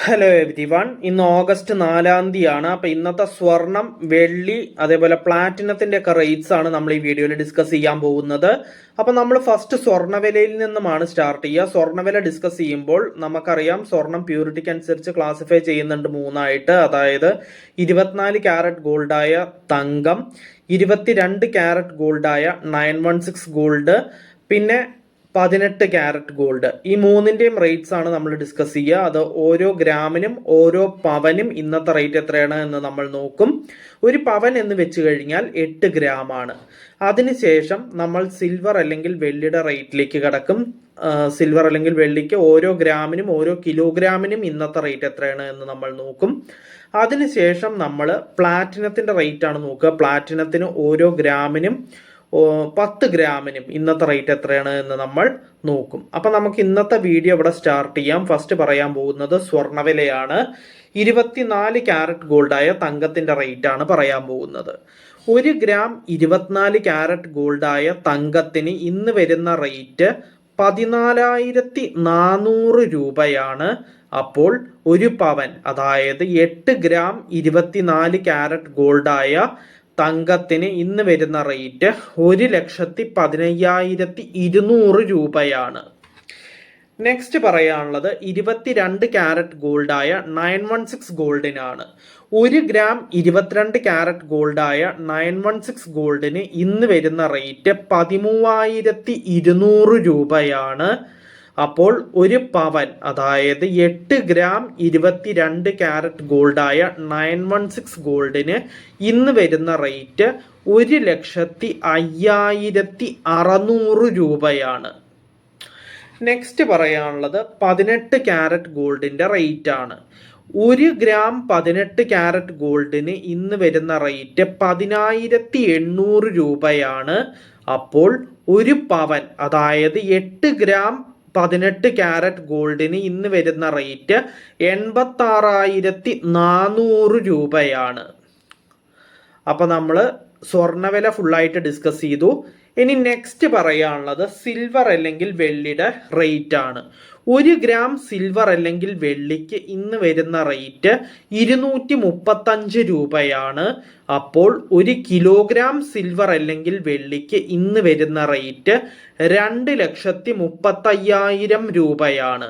Hello every one. ഇന്ന് August 4-ാം തീയതിയാണ്. അപ്പോൾ ഇന്നത്തെ സ്വർണം, വെള്ളി, അതേപോലെ പ്ലാറ്റിനത്തിന്റെ ഒക്കെ റേറ്റ്സ് ആണ് നമ്മൾ ഈ വീഡിയോയിൽ ഡിസ്കസ് ചെയ്യാൻ പോകുന്നത്. അപ്പോൾ നമ്മൾ ഫസ്റ്റ് സ്വർണ്ണവിലയിൽ നിന്നുമാണ് സ്റ്റാർട്ട് ചെയ്യുക. സ്വർണ്ണവില ഡിസ്കസ് ചെയ്യുമ്പോൾ നമുക്കറിയാം സ്വർണം പ്യൂരിറ്റിക്ക് അനുസരിച്ച് ക്ലാസിഫൈ ചെയ്യുന്നുണ്ട് മൂന്നായിട്ട്. അതായത് 24 ക്യാരറ്റ് ഗോൾഡായ തങ്കം, 22 ക്യാരറ്റ് ഗോൾഡായ 916 ഗോൾഡ്, പിന്നെ 18 ക്യാരറ്റ് ഗോൾഡ്. ഈ മൂന്നിന്റെയും റേറ്റ്സ് ആണ് നമ്മൾ ഡിസ്കസ് ചെയ്യുക. അത് ഓരോ ഗ്രാമിനും ഓരോ പവനും ഇന്നത്തെ റേറ്റ് എത്രയാണ് എന്ന് നമ്മൾ നോക്കും. ഒരു പവൻ എന്ന് വെച്ച് കഴിഞ്ഞാൽ 8 ഗ്രാം ആണ്. അതിനുശേഷം നമ്മൾ സിൽവർ അല്ലെങ്കിൽ വെള്ളിയുടെ റേറ്റിലേക്ക് കടക്കും. സിൽവർ അല്ലെങ്കിൽ വെള്ളിക്ക് ഓരോ ഗ്രാമിനും ഓരോ കിലോഗ്രാമിനും ഇന്നത്തെ റേറ്റ് എത്രയാണ് എന്ന് നമ്മൾ നോക്കും. അതിനുശേഷം നമ്മൾ പ്ലാറ്റിനത്തിന്റെ റേറ്റ് ആണ് നോക്കുക. പ്ലാറ്റിനത്തിന് ഓരോ ഗ്രാമിനും 10 ഗ്രാമിനും ഇന്നത്തെ റേറ്റ് എത്രയാണ് എന്ന് നമ്മൾ നോക്കും. അപ്പൊ നമുക്ക് ഇന്നത്തെ വീഡിയോ ഇവിടെ സ്റ്റാർട്ട് ചെയ്യാം. ഫസ്റ്റ് പറയാൻ പോകുന്നത് സ്വർണ്ണവിലയാണ്. 24 ക്യാരറ്റ് ഗോൾഡായ തങ്കത്തിന്റെ റേറ്റ് ആണ് പറയാൻ പോകുന്നത്. 1 ഗ്രാം 24 ക്യാരറ്റ് ഗോൾഡായ തങ്കത്തിന് ഇന്ന് വരുന്ന റേറ്റ് 14,400 രൂപയാണ്. അപ്പോൾ ഒരു പവൻ, അതായത് 8 ഗ്രാം 24 ക്യാരറ്റ് ഗോൾഡായ തങ്കത്തിന് ഇന്ന് വരുന്ന റേറ്റ് 1,15,200 രൂപയാണ്. നെക്സ്റ്റ് പറയാനുള്ളത് 22 ക്യാരറ്റ് ഗോൾഡായ 916 ഗോൾഡിനാണ്. 1 ഗ്രാം 22 ക്യാരറ്റ് ഗോൾഡായ 916 ഗോൾഡിന് ഇന്ന് വരുന്ന റേറ്റ് 13,200 രൂപയാണ്. അപ്പോൾ ഒരു പവൻ, അതായത് 8 ഗ്രാം 22 ക്യാരറ്റ് ഗോൾഡായ 916 ഗോൾഡിന് ഇന്ന് വരുന്ന റേറ്റ് 1,05,600 രൂപയാണ്. നെക്സ്റ്റ് പറയാനുള്ളത് 18 ക്യാരറ്റ് ഗോൾഡിന്റെ റേറ്റ് ആണ്. 1 ഗ്രാം 18 ക്യാരറ്റ് ഗോൾഡിന് ഇന്ന് വരുന്ന റേറ്റ് 10,800 രൂപയാണ്. അപ്പോൾ ഒരു പവൻ, അതായത് 8 ഗ്രാം 18 ക്യാരറ്റ് ഗോൾഡിന് ഇന്ന് വരുന്ന റേറ്റ് 86,400 രൂപയാണ്. അപ്പൊ നമ്മൾ സ്വർണ്ണവില ഫുള്ളായിട്ട് ഡിസ്കസ് ചെയ്തു. ഇനി നെക്സ്റ്റ് പറയാനുള്ളത് സിൽവർ അല്ലെങ്കിൽ വെള്ളിയുടെ റേറ്റ് ആണ്. 1 ഗ്രാം സിൽവർ അല്ലെങ്കിൽ വെള്ളിക്ക് ഇന്ന് വരുന്ന റേറ്റ് 235 രൂപയാണ്. അപ്പോൾ 1 കിലോഗ്രാം സിൽവർ അല്ലെങ്കിൽ വെള്ളിക്ക് ഇന്ന് വരുന്ന റേറ്റ് 2,35,000 രൂപയാണ്.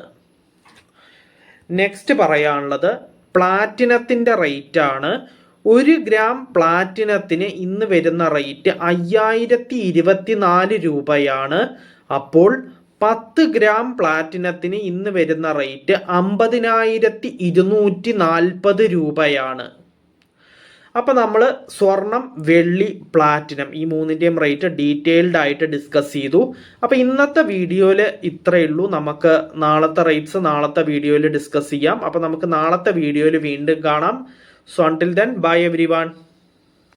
നെക്സ്റ്റ് പറയാനുള്ളത് പ്ലാറ്റിനത്തിന്റെ റേറ്റ് ആണ്. 1 ഗ്രാം പ്ലാറ്റിനത്തിന് ഇന്ന് വരുന്ന റേറ്റ് 5,024 രൂപയാണ്. അപ്പോൾ 10 ഗ്രാം പ്ലാറ്റിനത്തിന് ഇന്ന് വരുന്ന റേറ്റ് 50,240 രൂപയാണ്. അപ്പൊ നമ്മൾ സ്വർണം, വെള്ളി, പ്ലാറ്റിനം ഈ മൂന്നിന്റെയും റേറ്റ് ഡീറ്റെയിൽഡ് ആയിട്ട് ഡിസ്കസ് ചെയ്തു. അപ്പൊ ഇന്നത്തെ വീഡിയോയിൽ ഇത്രയേ ഉള്ളൂ. നമുക്ക് നാളത്തെ റേറ്റ്സ് നാളത്തെ വീഡിയോയിൽ ഡിസ്കസ് ചെയ്യാം. അപ്പൊ നമുക്ക് നാളത്തെ വീഡിയോയിൽ വീണ്ടും കാണാം. So until then, bye everyone.